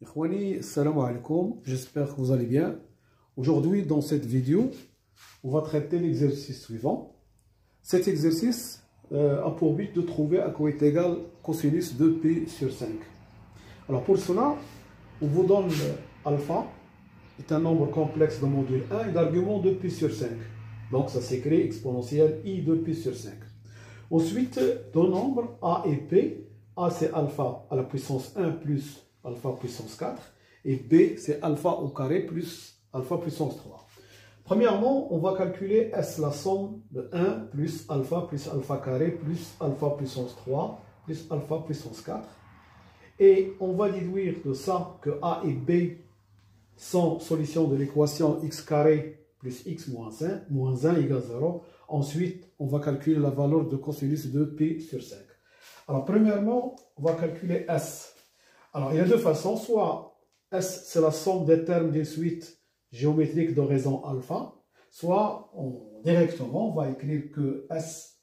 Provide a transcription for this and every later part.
Ikhwani, salam alaikum, j'espère que vous allez bien. Aujourd'hui, dans cette vidéo, on va traiter l'exercice suivant. Cet exercice a pour but de trouver à quoi est égal cosinus de pi sur 5. Alors pour cela, on vous donne alpha, est un nombre complexe de module 1 et d'argument de pi sur 5. Donc ça s'écrit exponentielle i de pi sur 5. Ensuite, deux nombres a et b. A c'est alpha à la puissance 1 plus alpha puissance 4. Et b c'est alpha au carré plus alpha puissance 3. Premièrement, on va calculer S, la somme de 1 plus alpha carré plus alpha puissance 3 plus alpha puissance 4. Et on va déduire de ça que A et B sont solutions de l'équation x carré plus x moins 1 égale 0. Ensuite, on va calculer la valeur de cosinus de pi sur 5. Alors, premièrement, on va calculer S. Alors, il y a deux façons. Soit S, c'est la somme des termes d'une suite géométrique de raison alpha. Soit, directement, on va écrire que S,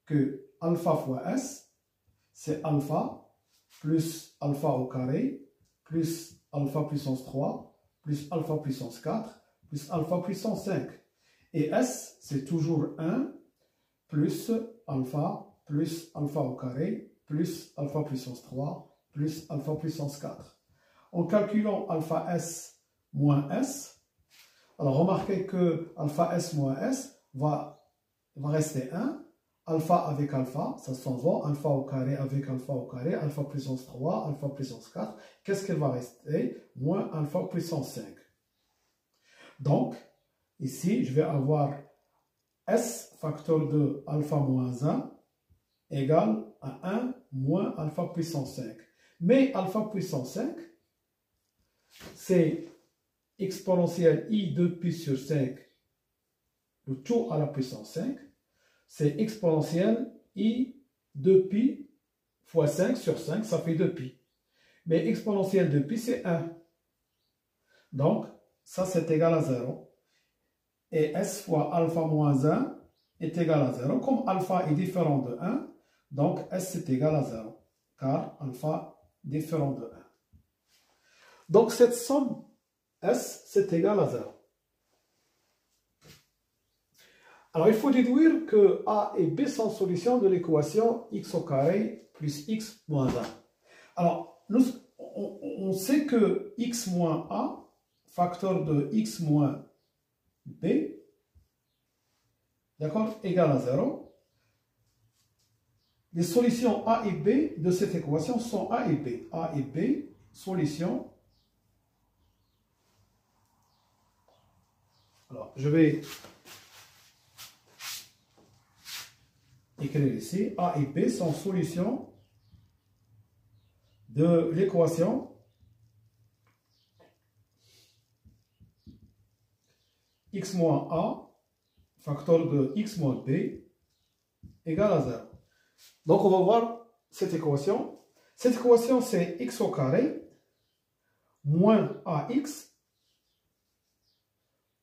que alpha fois S, c'est alpha plus alpha au carré plus alpha puissance 3 plus alpha puissance 4 plus alpha puissance 5. Et S, c'est toujours 1 plus alpha au carré plus alpha puissance 3 plus alpha puissance 4. En calculant alpha S moins S, alors remarquez que alpha S moins S va rester 1. Alpha avec alpha, ça s'en va. Alpha au carré avec alpha au carré. Alpha puissance 3, alpha puissance 4. Qu'est-ce qu'elle va rester? Moins alpha puissance 5. Donc, ici, je vais avoir S facteur de alpha moins 1 égale à 1 moins alpha puissance 5. Mais alpha puissance 5, c'est exponentielle i de pi sur 5, le tout à la puissance 5. C'est exponentielle i de pi fois 5 sur 5, ça fait 2pi. Mais exponentielle de pi, c'est 1. Donc, ça, c'est égal à 0. Et S fois alpha moins 1 est égal à 0. Comme alpha est différent de 1, donc S est égal à 0. Car alpha est différent de 1. Donc, cette somme S, c'est égal à 0. Alors, il faut déduire que A et B sont solutions de l'équation x au carré plus x moins 1. Alors, on sait que x moins A, facteur de x moins B, d'accord, égale à 0. Les solutions A et B de cette équation sont A et B. A et B, solutions. Alors, je vais écrire ici, A et B sont solutions de l'équation x moins A, facteur de x moins B, égale à 0. Donc, on va voir cette équation. Cette équation, c'est x au carré moins AX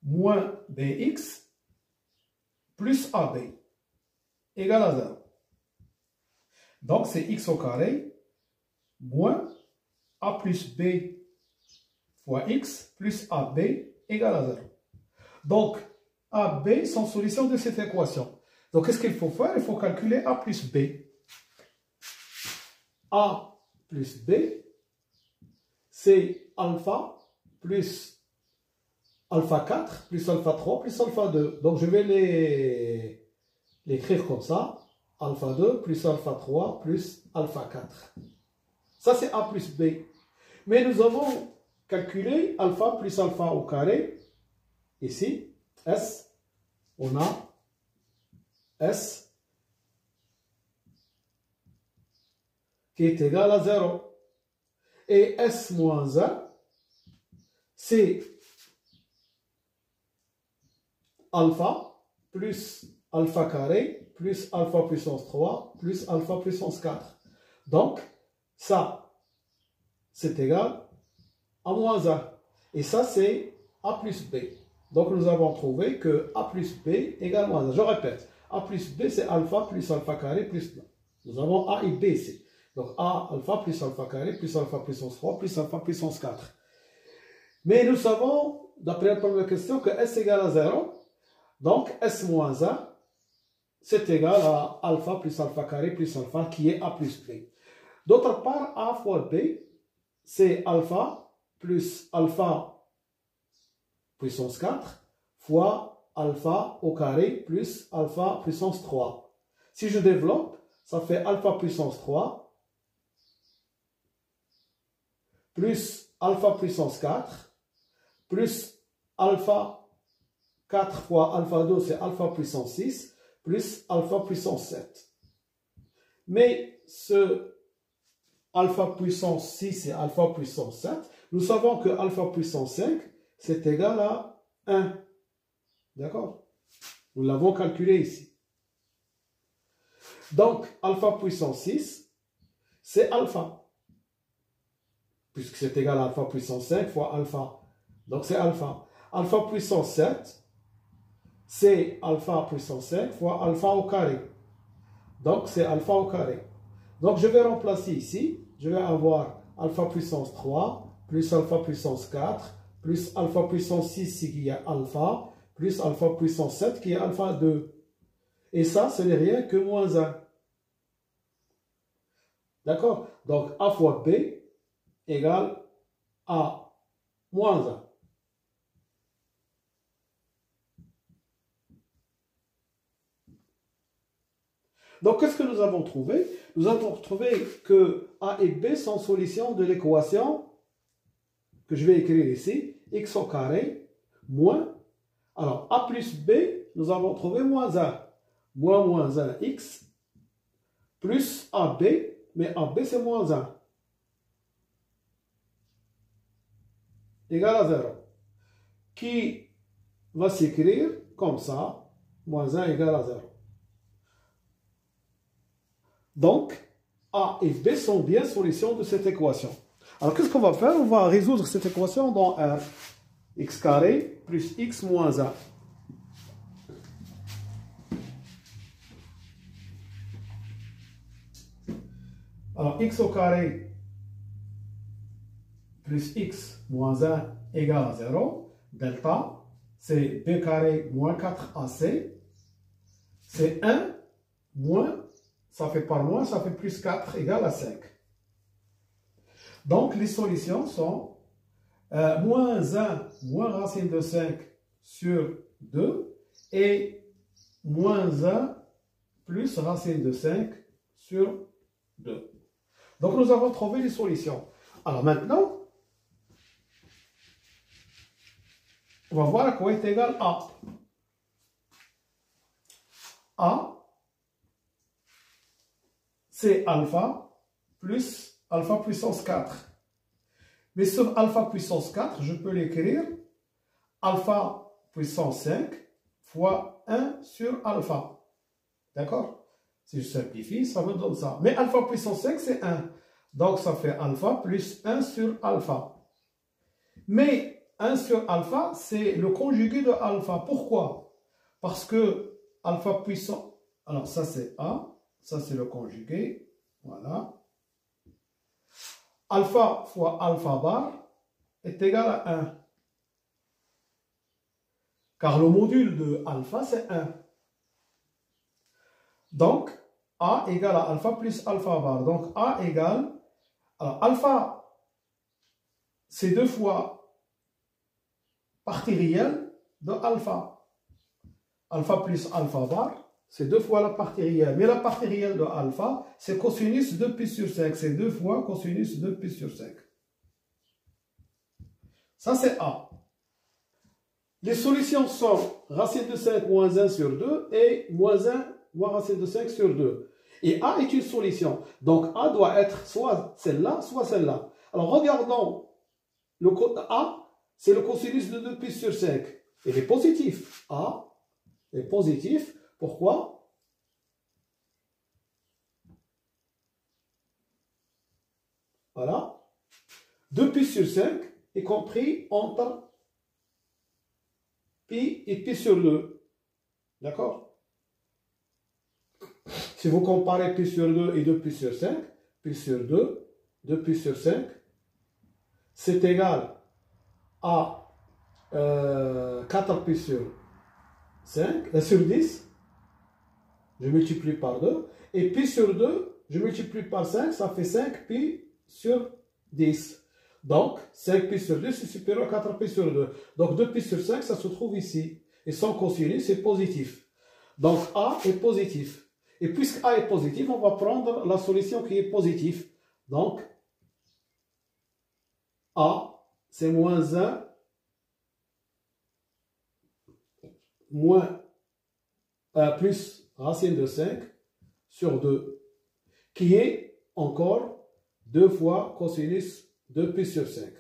moins BX plus AB égale à 0. Donc, c'est x au carré moins A plus B fois x plus AB égale à 0. Donc, A, B sont solutions de cette équation. Donc, qu'est-ce qu'il faut faire? Il faut calculer A plus B. A plus B, c'est alpha plus alpha 4 plus alpha 3 plus alpha 2. Donc, je vais l'écrire comme ça. Alpha 2 plus alpha 3 plus alpha 4. Ça, c'est A plus B. Mais nous avons calculé alpha plus alpha au carré. Ici, S, on a S qui est égal à 0. Et S moins 1, c'est alpha plus alpha carré plus alpha puissance 3 plus alpha puissance 4. Donc, ça, c'est égal à moins 1. Et ça, c'est A plus B. Donc, nous avons trouvé que A plus B égale moins 1. Je répète, A plus B, c'est alpha carré plus... Nous avons A et B ici. Donc A alpha plus alpha carré plus alpha puissance 3 plus alpha puissance 4. Mais nous savons, d'après la première question, que S égale à 0. Donc S moins 1, c'est égal à alpha plus alpha carré plus alpha qui est A plus B. D'autre part, A fois B, c'est alpha plus alpha puissance 4 fois alpha au carré plus alpha puissance 3. Si je développe, ça fait alpha puissance 3 plus alpha puissance 4 plus alpha 4 fois alpha 2, c'est alpha puissance 6 plus alpha puissance 7. Mais ce alpha puissance 6 et alpha puissance 7, nous savons que alpha puissance 5, c'est égal à 1. D'accord? Nous l'avons calculé ici. Donc, alpha puissance 6, c'est alpha. Puisque c'est égal à alpha puissance 5 fois alpha. Donc, c'est alpha. Alpha puissance 7, c'est alpha puissance 5 fois alpha au carré. Donc, c'est alpha au carré. Donc, je vais remplacer ici. Je vais avoir alpha puissance 3 plus alpha puissance 4 plus alpha puissance 6 qui est alpha plus alpha puissance 7 qui est alpha 2. Et ça, ce n'est rien que moins 1. D'accord? Donc, A fois B égale A moins 1. Donc, qu'est-ce que nous avons trouvé? Nous avons trouvé que A et B sont solutions de l'équation que je vais écrire ici, x au carré moins, alors A plus B, nous avons trouvé moins 1, moins 1 x, plus AB, mais AB c'est moins 1, égal à 0, qui va s'écrire comme ça, moins 1 égale à 0. Donc, A et B sont bien solutions de cette équation. Alors, qu'est-ce qu'on va faire? On va résoudre cette équation dans R. X carré plus x moins 1. Alors, x au carré plus x moins 1 égale à 0. Delta, c'est b carré moins 4ac. C'est 1 moins, ça fait par moins, ça fait plus 4 égale à 5. Donc, les solutions sont moins 1 moins racine de 5 sur 2 et moins 1 plus racine de 5 sur 2. Donc, nous avons trouvé les solutions. Alors maintenant, on va voir à quoi est égal A. A, c'est alpha plus alpha puissance 4. Mais sur alpha puissance 4, je peux l'écrire alpha puissance 5 fois 1 sur alpha. D'accord? Si je simplifie, ça me donne ça. Mais alpha puissance 5, c'est 1. Donc, ça fait alpha plus 1 sur alpha. Mais 1 sur alpha, c'est le conjugué de alpha. Pourquoi? Parce que alpha puissance... Alors, ça, c'est A. Ça, c'est le conjugué. Voilà. Alpha fois alpha bar est égal à 1. Car le module de alpha, c'est 1. Donc, A égale à alpha plus alpha bar. Donc, A égale... Alors, alpha, c'est 2 fois partie réelle de alpha. Alpha plus alpha bar, c'est 2 fois la partie réelle. Mais la partie réelle de alpha, c'est cosinus de pi sur 5. C'est 2 fois cosinus de pi sur 5. Ça, c'est A. Les solutions sont racine de 5 moins 1 sur 2 et moins 1 moins racine de 5 sur 2. Et A est une solution. Donc, A doit être soit celle-là, soit celle-là. Alors, regardons. Le code A, c'est le cosinus de 2 pi sur 5. Il est positif. A est positif. Pourquoi? Voilà. 2 pi sur 5 est compris entre pi et pi sur 2. D'accord? Si vous comparez pi sur 2 et 2 pi sur 5, pi sur 2, 2 pi sur 5, c'est égal à 4 pi sur 5, sur 10, je multiplie par 2, et pi sur 2, je multiplie par 5, ça fait 5 pi sur 10. Donc, 5 pi sur 10 c'est supérieur à 4 pi sur 2. Donc, 2 pi sur 5, ça se trouve ici. Et son cosinus, c'est positif. Donc, A est positif. Et puisque A est positif, on va prendre la solution qui est positive. Donc, A, c'est moins 1, plus racine de 5 sur 2, qui est encore 2 fois cosinus 2 pi sur 5.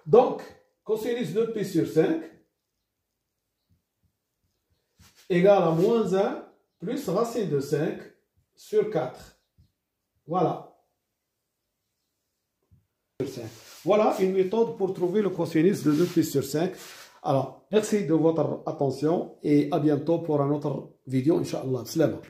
Donc, cosinus 2 pi sur 5 égale à moins 1 plus racine de 5 sur 4. Voilà. Voilà une méthode pour trouver le cosinus de 2 pi sur 5. Alors, merci de votre attention et à bientôt pour une autre vidéo, Inch'Allah. Salam.